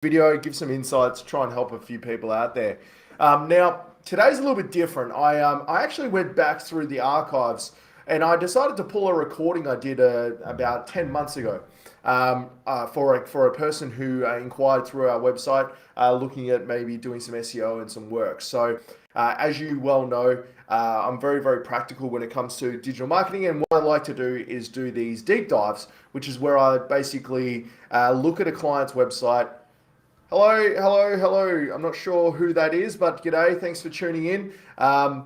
video, give some insights, try and help a few people out there. Now, today's a little bit different. I actually went back through the archives and I decided to pull a recording I did about 10 months ago for a person who inquired through our website looking at maybe doing some SEO and some work. So, as you well know, I'm very, very practical when it comes to digital marketing. And what I like to do is do these deep dives, which is where I basically look at a client's website. Hello, hello, hello. I'm not sure who that is, but g'day. Thanks for tuning in. I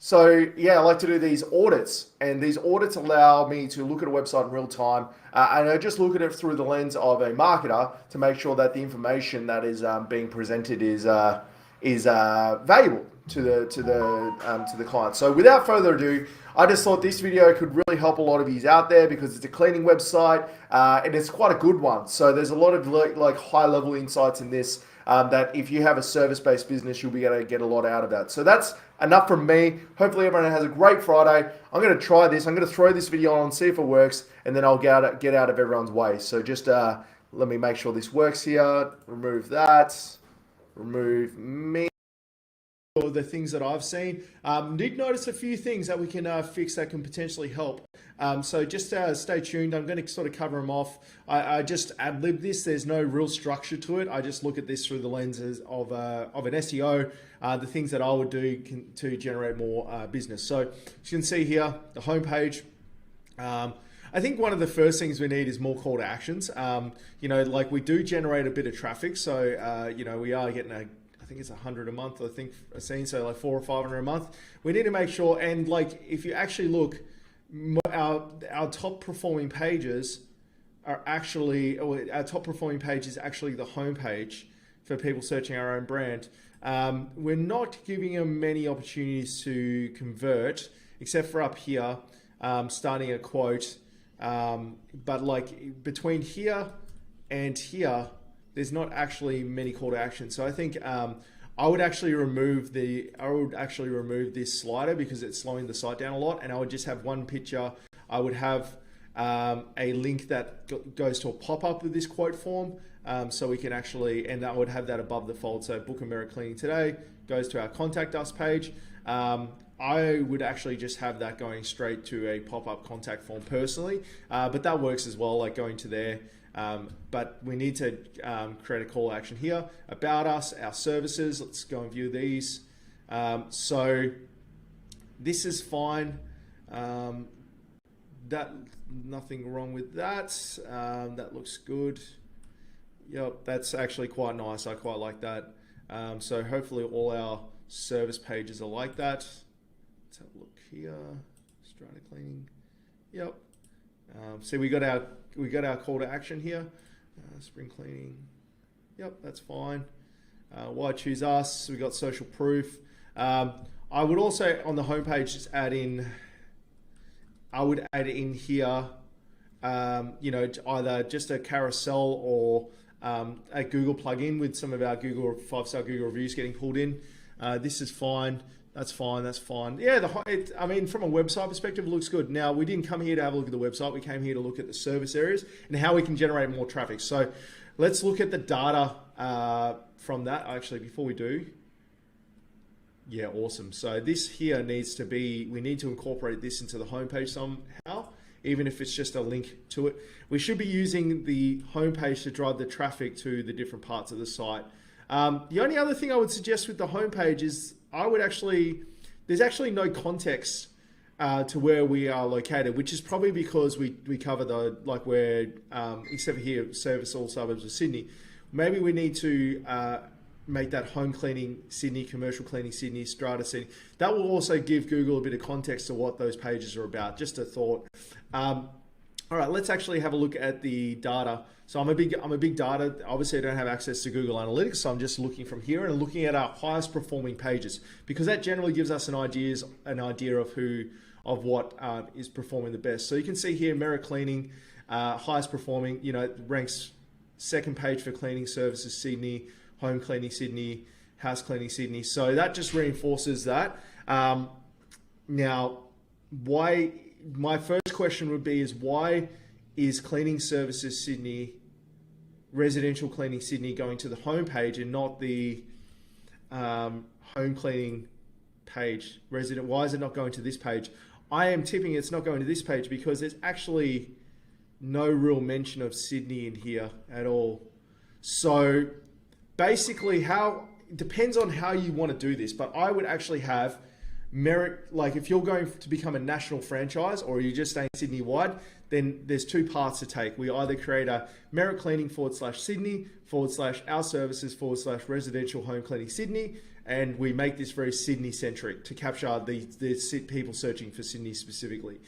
like to do these audits, and these audits allow me to look at a website in real time, and I just look at it through the lens of a marketer to make sure that the information that is being presented is valuable to the client. So without further ado, I just thought this video could really help a lot of you out there because it's a cleaning website and it's quite a good one. So there's a lot of like high level insights in this that if you have a service-based business, you'll be able to get a lot out of that. So that's enough from me. Hopefully everyone has a great Friday. I'm going to try this. I'm going to throw this video on, see if it works, and then I'll get out of everyone's way. So just let me make sure this works here. Remove that. Remove me. The things that I've seen. Did notice a few things that we can fix that can potentially help. So just stay tuned. I'm going to sort of cover them off. I just ad-lib this. There's no real structure to it. I just look at this through the lenses of an SEO, the things that I would do to generate more business. So as you can see here, the homepage. I think one of the first things we need is more call to actions. Like we do generate a bit of traffic. So, we are getting I think it's 100 a month, I think I've seen, so like 400 or 500 a month. We need to make sure, and like if you actually look, our top performing pages are actually, our top performing page is actually the homepage for people searching our own brand. We're not giving them many opportunities to convert, except for up here, starting a quote. But like between here and here, there's not actually many call to action. So I think I would actually remove this slider because it's slowing the site down a lot, and I would just have one picture. I would have a link that goes to a pop-up with this quote form, so we can actually, and I would have that above the fold. So book a merit cleaning today goes to our contact us page. I would actually just have that going straight to a pop-up contact form personally, but that works as well, like going to there. But we need to create a call to action here about us, our services. Let's go and view these. So this is fine. Nothing wrong with that. That looks good. Yep, that's actually quite nice. I quite like that. So hopefully all our service pages are like that. Let's have a look here. Strata cleaning. Yep. So we got our call to action here. Spring cleaning. Yep, that's fine. Why choose us? We got social proof. I would also on the homepage just add in. I would add in here. Either just a carousel or a Google plugin with some of our Google 5-star Google reviews getting pulled in. This is fine. That's fine. That's fine. Yeah, from a website perspective, it looks good. Now, we didn't come here to have a look at the website. We came here to look at the service areas and how we can generate more traffic. So let's look at the data from that. Actually, before we do, yeah, awesome. So this here needs to be, we need to incorporate this into the homepage somehow, even if it's just a link to it. We should be using the homepage to drive the traffic to the different parts of the site. The only other thing I would suggest with the homepage is there's actually no context to where we are located, which is probably because we cover except for here, service all suburbs of Sydney. Maybe we need to make that home cleaning Sydney, commercial cleaning Sydney, strata Sydney. That will also give Google a bit of context to what those pages are about. Just a thought. All right, let's actually have a look at the data. So I'm a big data. Obviously, I don't have access to Google Analytics, so I'm just looking from here and looking at our highest performing pages because that generally gives us an idea of what is performing the best. So you can see here, merit cleaning, highest performing. Ranks second page for cleaning services Sydney, home cleaning Sydney, house cleaning Sydney. So that just reinforces that. Now, why? My first question would be why is cleaning services Sydney residential cleaning Sydney going to the home page and not the home cleaning page. Why is it not going to this page? I am tipping it's not going to this page because there's actually no real mention of Sydney in here at all. So basically it depends on how you want to do this, but I would actually have merit, like if you're going to become a national franchise or you're just staying Sydney wide, then there's two paths to take. We either create a merit cleaning /Sydney /our services /residential home cleaning Sydney, and we make this very Sydney centric to capture the people searching for Sydney specifically.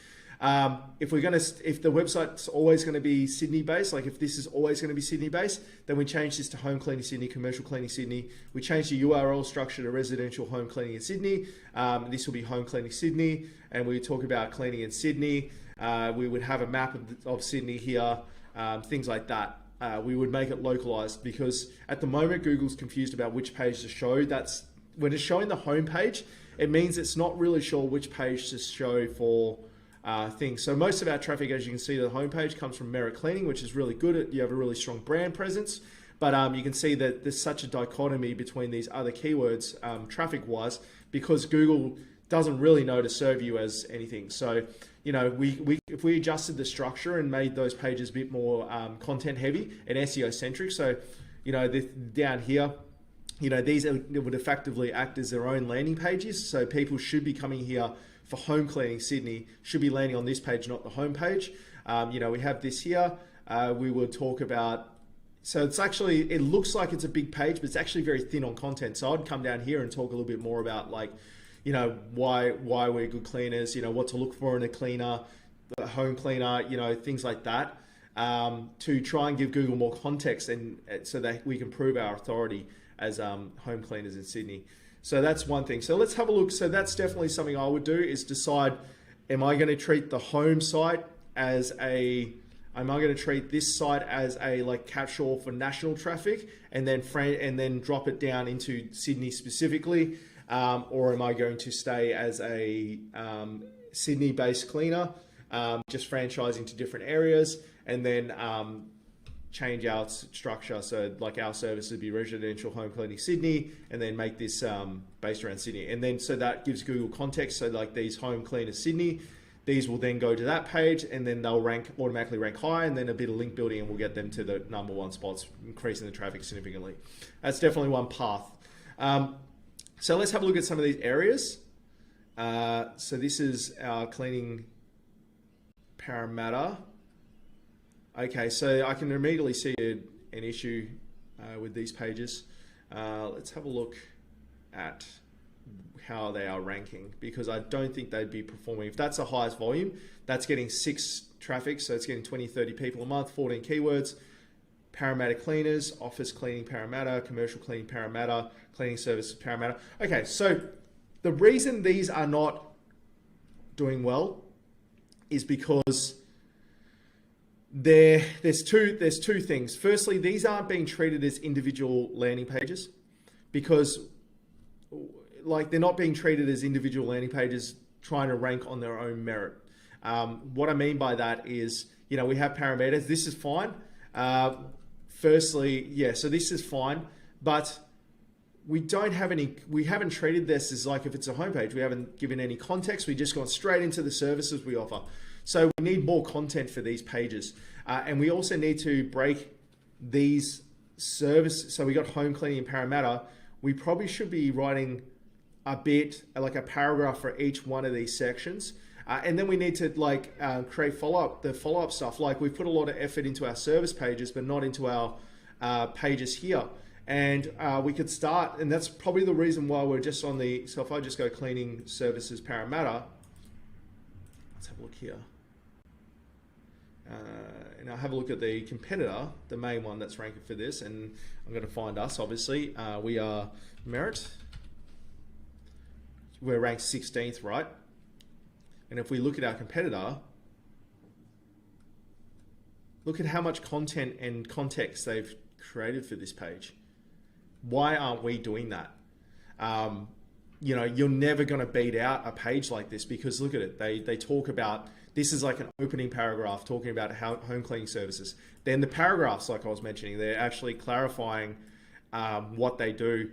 If the website's always going to be Sydney based, like if this is always going to be Sydney based, then we change this to home cleaning Sydney, commercial cleaning Sydney. We change the URL structure to residential home cleaning in Sydney. This will be home cleaning Sydney, and we talk about cleaning in Sydney. We would have a map of Sydney here, things like that. We would make it localized because at the moment Google's confused about which page to show. That's when it's showing the home page, it means it's not really sure which page to show for things. So most of our traffic, as you can see, the homepage comes from Merit Cleaning, which is really good. You have a really strong brand presence, but you can see that there's such a dichotomy between these other keywords traffic-wise because Google doesn't really know to serve you as anything. So, you know, if we adjusted the structure and made those pages a bit more content heavy and SEO centric, so, you know, down here, you know, these would effectively act as their own landing pages. So people should be coming here for home cleaning Sydney, should be landing on this page, not the home page. You know, we have this here. We will talk about, so it's actually, it looks like it's a big page, but it's actually very thin on content. So I'd come down here and talk a little bit more about, like, you know, why we're good cleaners, you know, what to look for in a cleaner, a home cleaner, you know, things like that, to try and give Google more context and so that we can prove our authority as home cleaners in Sydney. So that's one thing. So let's have a look. So that's definitely something I would do, is decide, am I going to treat the home site as am I going to treat this site as a like catch-all for national traffic and then drop it down into Sydney specifically? Or am I going to stay as a Sydney-based cleaner, just franchising to different areas, and then change our structure? So like our service would be residential home cleaning Sydney, and then make this based around Sydney. And then so that gives Google context. So like these home cleaners Sydney, these will then go to that page, and then they'll automatically rank high, and then a bit of link building, and we'll get them to the #1 spots, increasing the traffic significantly. That's definitely one path. So let's have a look at some of these areas. So this is our cleaning Parramatta. Okay, so I can immediately see an issue with these pages. Let's have a look at how they are ranking, because I don't think they'd be performing. If that's the highest volume, that's getting 6 traffic, so it's getting 20, 30 people a month, 14 keywords. Parramatta cleaners, office cleaning Parramatta, commercial cleaning Parramatta, cleaning services Parramatta. Okay, so the reason these are not doing well is because there's two things. Firstly, these aren't being treated as individual landing pages, because like they're not being treated as individual landing pages trying to rank on their own merit. What I mean by that is, you know, we have parameters. This is fine. Firstly, yeah, so this is fine, but we haven't treated this as like if it's a homepage. We haven't given any context. We've just gone straight into the services we offer. So we need more content for these pages. And we also need to break these services. So we got home cleaning in Parramatta. We probably should be writing a bit, like a paragraph for each one of these sections. And then we need to like create follow-up stuff. Like we've put a lot of effort into our service pages, but not into our pages here. And we could start, and that's probably the reason why we're just on the, so if I just go cleaning services Parramatta, let's have a look here. And I'll have a look at the competitor, the main one that's ranking for this, and I'm going to find us, obviously. We are Merit. We're ranked 16th, right? And if we look at our competitor, look at how much content and context they've created for this page. Why aren't we doing that? you're never going to beat out a page like this, because look at it. They talk about, this is like an opening paragraph talking about how home cleaning services. Then the paragraphs, like I was mentioning, they're actually clarifying what they do.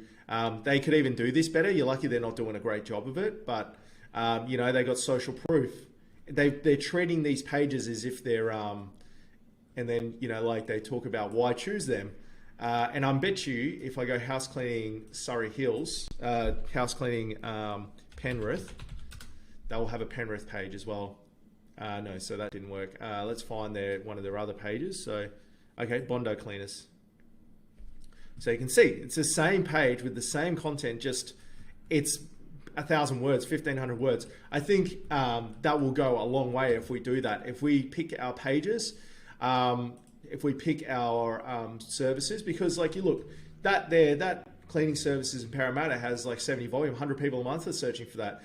They could even do this better. You're lucky they're not doing a great job of it, but they got social proof. They're treating these pages as if they're, and then, like they talk about why choose them. And I bet you if I go house cleaning Surrey Hills, house cleaning Penrith, they'll have a Penrith page as well. No, so that didn't work. Let's find one of their other pages. So, okay, Bondo Cleaners. So you can see it's the same page with the same content, just it's 1,000 words, 1,500 words. I think that will go a long way if we do that. If we pick our pages, if we pick our services, because like you look, that cleaning services in Parramatta has like 70 volume, 100 people a month are searching for that.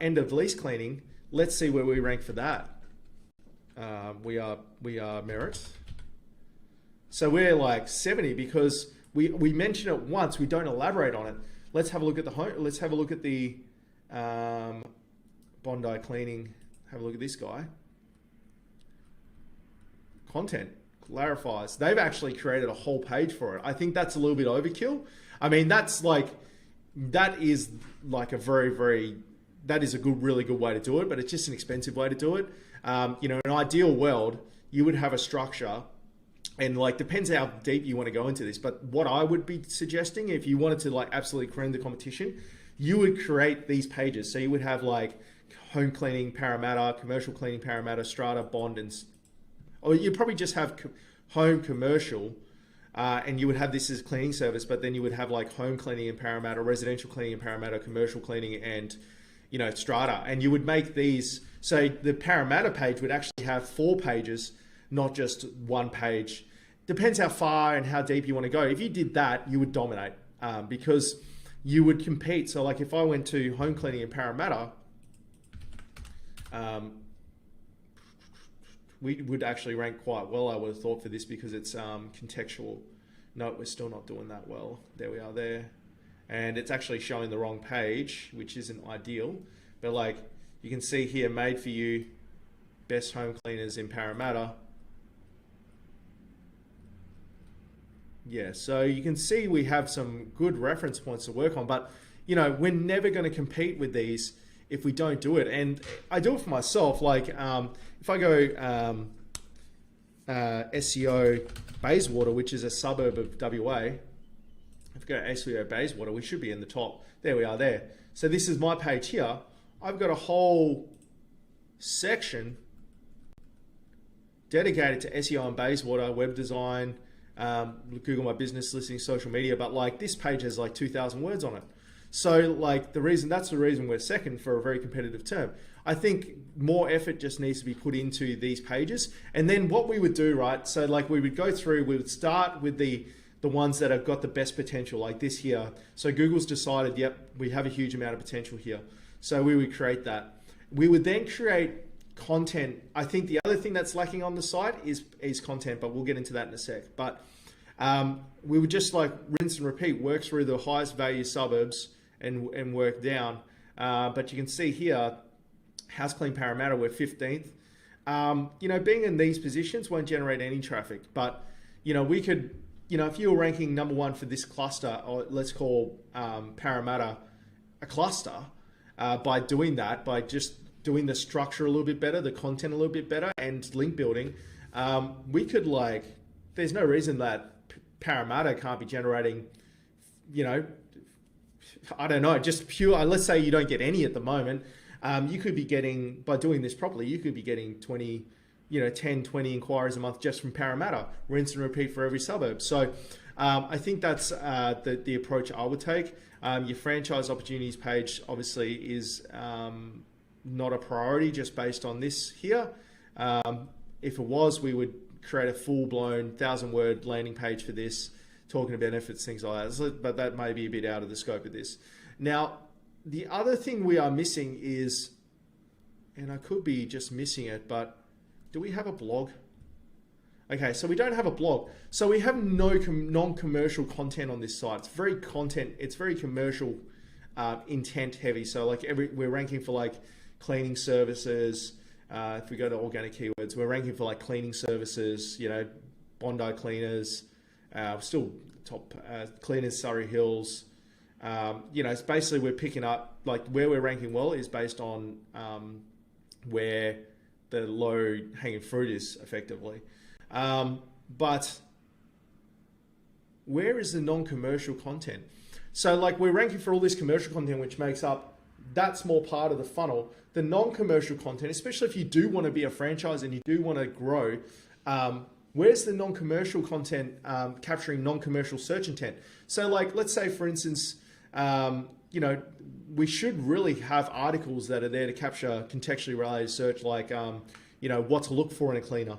End of lease cleaning, let's see where we rank for that. We are merit. So we're like 70 because we mention it once, we don't elaborate on it. Let's have a look at the home. Let's have a look at the Bondi cleaning. Have a look at this guy. Content clarifies. They've actually created a whole page for it. I think that's a little bit overkill. I mean, that is like a that is a really good way to do it, but it's just an expensive way to do it. In an ideal world, you would have a structure, and like depends how deep you want to go into this. But what I would be suggesting, if you wanted to like absolutely cream the competition, you would create these pages. So you would have like home cleaning Parramatta, commercial cleaning Parramatta, strata, bond, or you probably just have home commercial, and you would have this as cleaning service, but then you would have like home cleaning in Parramatta, residential cleaning in Parramatta, commercial cleaning, and strata. And you would make these, so the Parramatta page would actually have 4 pages, not just 1 page. Depends how far and how deep you want to go. If you did that, you would dominate, because you would compete. So like if I went to home cleaning in Parramatta, we would actually rank quite well, I would have thought, for this, because it's contextual. No, we're still not doing that well. There we are there. And it's actually showing the wrong page, which isn't ideal. But like you can see here, made for you, best home cleaners in Parramatta. Yeah, so you can see we have some good reference points to work on, but we're never going to compete with these if we don't do it. And I do it for myself. Like if I go SEO Bayswater, which is a suburb of WA, if I go SEO Bayswater, we should be in the top. There we are there. So this is my page here. I've got a whole section dedicated to SEO in Bayswater, web design, Google My Business Listing, social media, but like this page has like 2,000 words on it. So like that's the reason we're second for a very competitive term. I think more effort just needs to be put into these pages. And then what we would do, right? So like we would go through, we would start with the ones that have got the best potential, like this here. So Google's decided, yep, we have a huge amount of potential here. So we would create that. We would then create content. I think the other thing that's lacking on the site is content, but we'll get into that in a sec. But we would just like rinse and repeat, work through the highest value suburbs and work down. But you can see here, House Clean Parramatta, we're 15th. Being in these positions won't generate any traffic, but we could, if you were ranking number 1 for this cluster, or let's call Parramatta a cluster, by doing that, by just doing the structure a little bit better, the content a little bit better, and link building, we could there's no reason that Parramatta can't be generating, I don't know, just pure, let's say you don't get any at the moment, you could be getting, by doing this properly, you could be getting 10, 20 inquiries a month just from Parramatta, rinse and repeat for every suburb. So I think that's the approach I would take. Your franchise opportunities page obviously is not a priority just based on this here. If it was, we would create a full-blown 1,000-word landing page for this, talking about benefits, things like that. But that may be a bit out of the scope of this. Now, the other thing we are missing is, and I could be just missing it, but do we have a blog? Okay, so we don't have a blog. So we have no non-commercial content on this site. It's very commercial intent heavy. So like we're ranking for like cleaning services. If we go to organic keywords, we're ranking for like cleaning services, you know, Bondi cleaners, still top cleaners, Surrey Hills. You know, it's basically we're picking up like where we're ranking well is based on where the low hanging fruit is effectively. But where is the non-commercial content? So like we're ranking for all this commercial content, which makes up that small part of the funnel. The non-commercial content, especially if you do want to be a franchise and you do want to grow, where's the non-commercial content capturing non-commercial search intent? So like, let's say for instance, you know, we should really have articles that are there to capture contextually related search, like, you know, what to look for in a cleaner,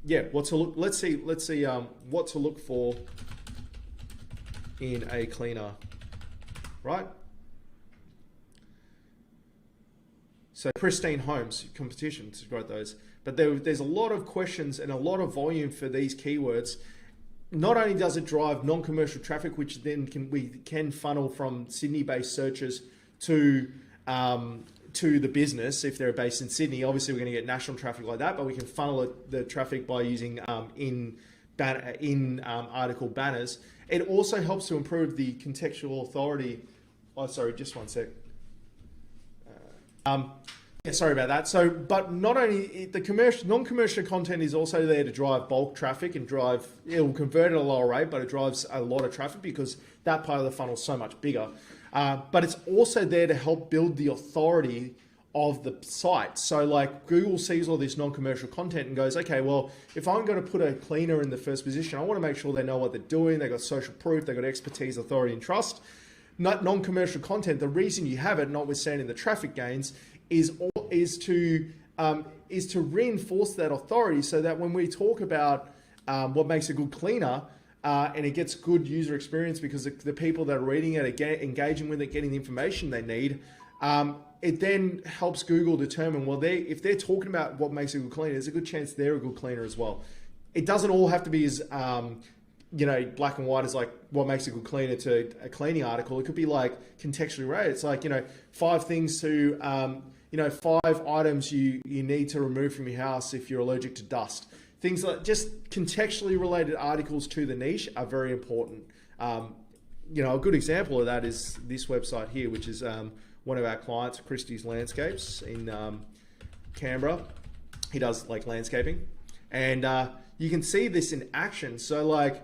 yeah, what to look, let's see, what to look for in a cleaner, right? So pristine homes, competition to write those. But there's a lot of questions and a lot of volume for these keywords. Not only does it drive non-commercial traffic, which then we can funnel from Sydney-based searchers to the business if they're based in Sydney. Obviously, we're going to get national traffic like that, but we can funnel the traffic by using article banners. It also helps to improve the contextual authority. Oh, sorry, just one sec. Yeah, sorry about that. So, but not only the non-commercial content is also there to drive bulk traffic and it'll convert at a lower rate, but it drives a lot of traffic because that part of the funnel is so much bigger. But it's also there to help build the authority of the site. So like Google sees all this non-commercial content and goes, okay, well, if I'm going to put a cleaner in the first position, I want to make sure they know what they're doing. They've got social proof, they've got expertise, authority, and trust. Not non-commercial content. The reason you have it, notwithstanding the traffic gains, is to reinforce that authority, so that when we talk about what makes a good cleaner, and it gets good user experience because the people that are reading it are engaging with it, getting the information they need, it then helps Google determine, well, if they're talking about what makes a good cleaner, there's a good chance they're a good cleaner as well. It doesn't all have to be as you know, black and white is like what makes a good cleaner to a cleaning article. It could be like contextually rated. It's like, you know, 5 things to, you know, 5 items you need to remove from your house if you're allergic to dust. Things like just contextually related articles to the niche are very important. You know, a good example of that is this website here, which is one of our clients, Christie's Landscapes in Canberra. He does like landscaping, and you can see this in action. So like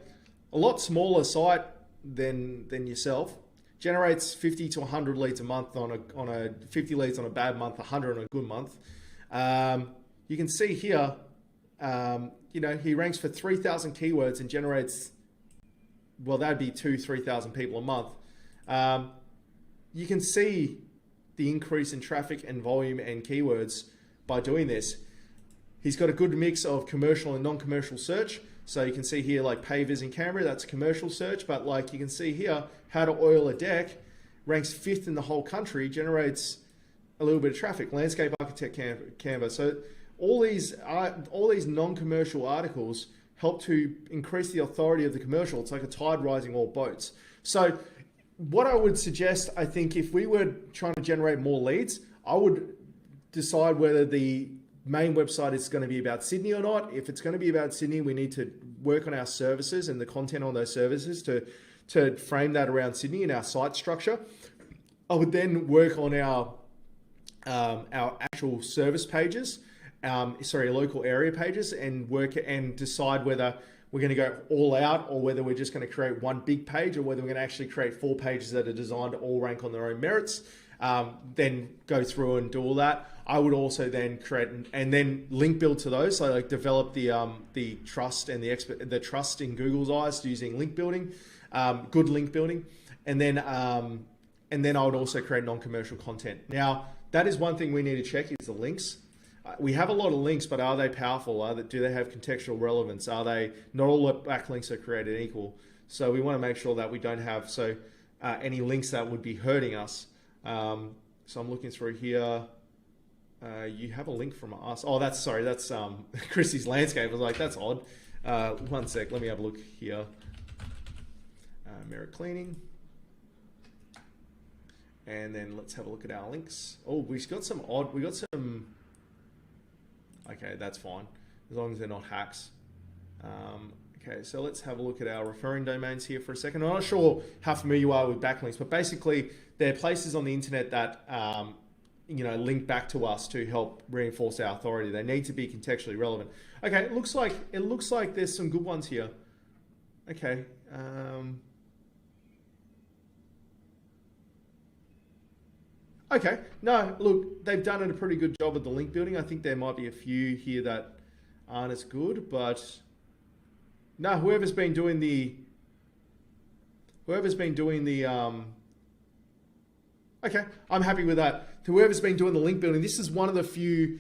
a lot smaller site than yourself generates 50 to 100 leads a month on a 50 leads on a bad month, 100 on a good month. You can see here, you know, he ranks for 3,000 keywords and generates, well, that'd be 3,000 people a month. You can see the increase in traffic and volume and keywords by doing this. He's got a good mix of commercial and non-commercial search. So you can see here like pavers in Canberra, that's commercial search, but like you can see here, how to oil a deck ranks 5th in the whole country, generates a little bit of traffic. Landscape architect Canva. So all these non-commercial articles help to increase the authority of the commercial. It's like a tide rising all boats. So what I would suggest, I think if we were trying to generate more leads, I would decide whether the main website is going to be about Sydney or not. If it's going to be about Sydney, we need to work on our services and the content on those services to frame that around Sydney in our site structure. I would then work on our actual service pages, local area pages, and decide whether we're going to go all out or whether we're just going to create one big page, or whether we're going to actually create 4 pages that are designed to all rank on their own merits. Then go through and do all that. I would also then create and then link build to those. So like develop the trust and the trust in Google's eyes using link building, good link building, and then I would also create non-commercial content. Now that is one thing we need to check is the links. We have a lot of links, but are they powerful? Do they have contextual relevance? Are they not all backlinks are created equal? So we want to make sure that we don't have any links that would be hurting us. So I'm looking through here. You have a link from us. Oh, that's Christie's Landscape. I was like, that's odd. One sec, let me have a look here. Merit cleaning. And then let's have a look at our links. Oh, we've got some odd, we got some, okay, that's fine, as long as they're not hacks. Okay, so let's have a look at our referring domains here for a second. I'm not sure how familiar you are with backlinks, but basically they're places on the internet that link back to us to help reinforce our authority. They need to be contextually relevant. Okay, it looks like there's some good ones here. Okay. Okay, no, look, they've done a pretty good job at the link building. I think there might be a few here that aren't as good, but no, whoever's been doing the okay, I'm happy with that. Whoever's been doing the link building, this is one of the few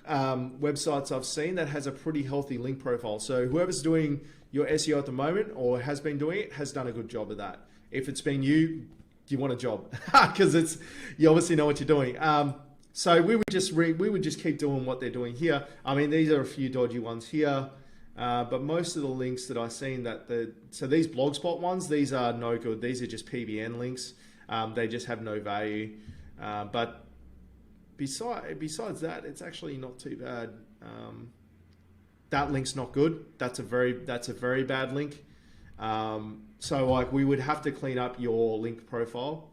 websites I've seen that has a pretty healthy link profile. So whoever's doing your SEO at the moment or has been doing it has done a good job of that. If it's been you want a job because you obviously know what you're doing. So we would just keep doing what they're doing here. I mean, these are a few dodgy ones here. But most of the links that I've seen so these Blogspot ones, these are no good. These are just PBN links. They just have no value. But besides that, it's actually not too bad. That link's not good. That's a very bad link. So like we would have to clean up your link profile.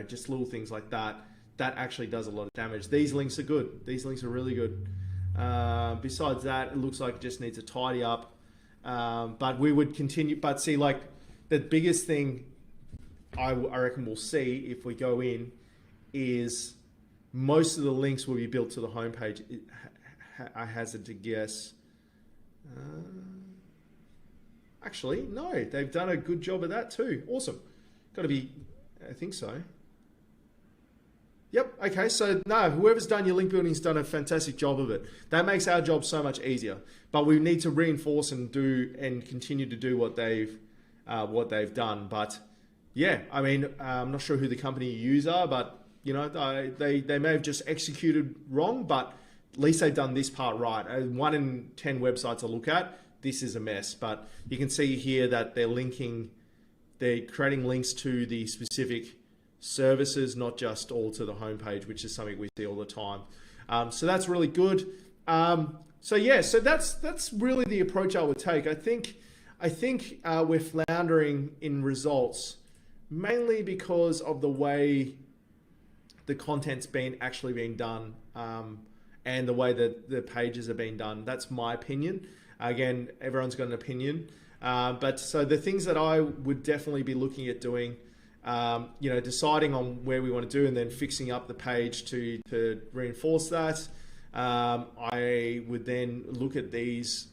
Just little things like that. That actually does a lot of damage. These links are good. These links are really good. Besides that, it looks like it just needs a tidy up. But we would continue. But see, like the biggest thing I reckon we'll see if we go in is most of the links will be built to the homepage. I hazard to guess. Actually, no, they've done a good job of that too. Awesome. Got to be, I think so. Yep. Okay. So no, whoever's done your link building's done a fantastic job of it. That makes our job so much easier. But we need to reinforce and continue to do what they've done. But yeah, I mean, I'm not sure who the company you use are, but they may have just executed wrong, but at least they've done this part right. 1 in 10 websites I look at, this is a mess. But you can see here that they're creating links to the specific services, not just all to the homepage, which is something we see all the time. So that's really good. So that's really the approach I would take. I think we're floundering in results mainly because of the way the content's actually been done, and the way that the pages are being done. That's my opinion. Again, everyone's got an opinion. But so the things that I would definitely be looking at doing, deciding on where we want to do and then fixing up the page to reinforce that. I would then look at these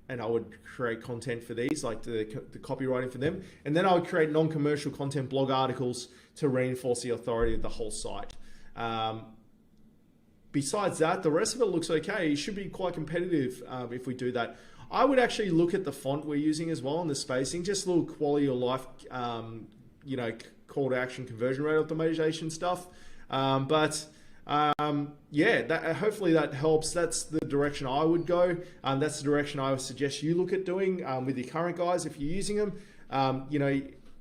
and I would create content for these, like the copywriting for them. And then I would create non-commercial content, blog articles to reinforce the authority of the whole site. Besides that, the rest of it looks okay. It should be quite competitive if we do that. I would actually look at the font we're using as well and the spacing, just a little quality of life, call to action, conversion rate optimization stuff. Hopefully that helps. That's the direction I would go. That's the direction I would suggest you look at doing with your current guys if you're using them.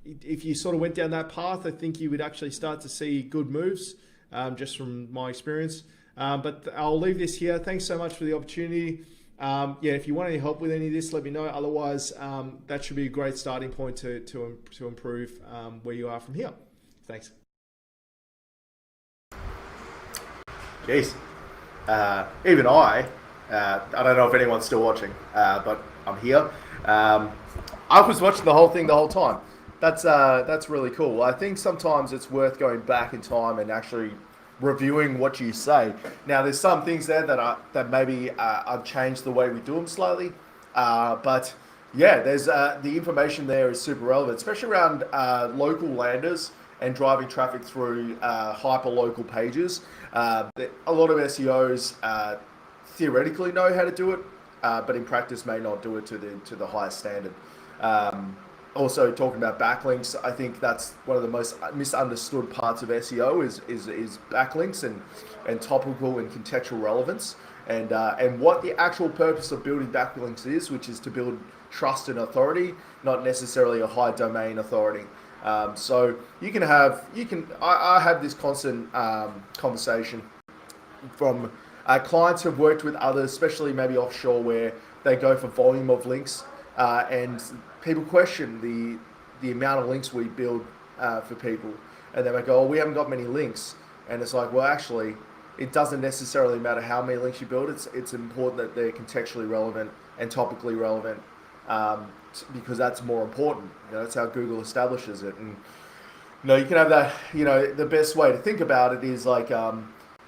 If you sort of went down that path, I think you would actually start to see good moves, just from my experience. But I'll leave this here. Thanks so much for the opportunity. If you want any help with any of this, let me know. Otherwise, that should be a great starting point to improve where you are from here. Thanks. Jeez. Even I don't know if anyone's still watching, but I'm here. I was watching the whole thing the whole time. That's really cool. I think sometimes it's worth going back in time and actually reviewing what you say. Now, there's some things there that maybe I've changed the way we do them slightly, but yeah, there's the information there is super relevant, especially around local landers and driving traffic through hyper local pages. A lot of SEOs theoretically know how to do it, but in practice may not do it to the highest standard. Also talking about backlinks, I think that's one of the most misunderstood parts of SEO is backlinks and topical and contextual relevance, and what the actual purpose of building backlinks is, which is to build trust and authority, not necessarily a high domain authority. So I have this constant conversation from clients who've worked with others, especially maybe offshore, where they go for volume of links, and people question the amount of links we build for people, and they might go, "Oh, we haven't got many links," and it's like, well, actually, it doesn't necessarily matter how many links you build. It's important that they're contextually relevant and topically relevant, because that's more important. That's how Google establishes it, and you can have that. The best way to think about it is like, a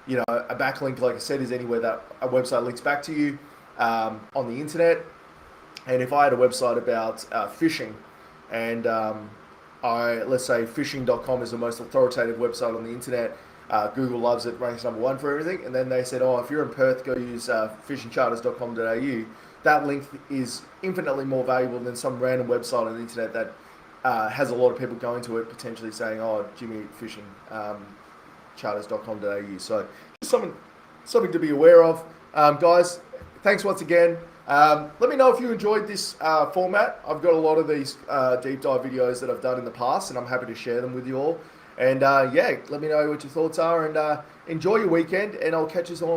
backlink, like I said, is anywhere that a website links back to you on the internet. And if I had a website about fishing, and let's say fishing.com is the most authoritative website on the internet, Google loves it, ranks number one for everything. And then they said, oh, if you're in Perth, go use fishingcharters.com.au. That link is infinitely more valuable than some random website on the internet that has a lot of people going to it, potentially saying, oh, Jimmy Fishing, charters.com.au. So just something to be aware of. Guys, thanks once again. Let me know if you enjoyed this format. I've got a lot of these deep dive videos that I've done in the past, and I'm happy to share them with you all. And let me know what your thoughts are, and enjoy your weekend, and I'll catch you all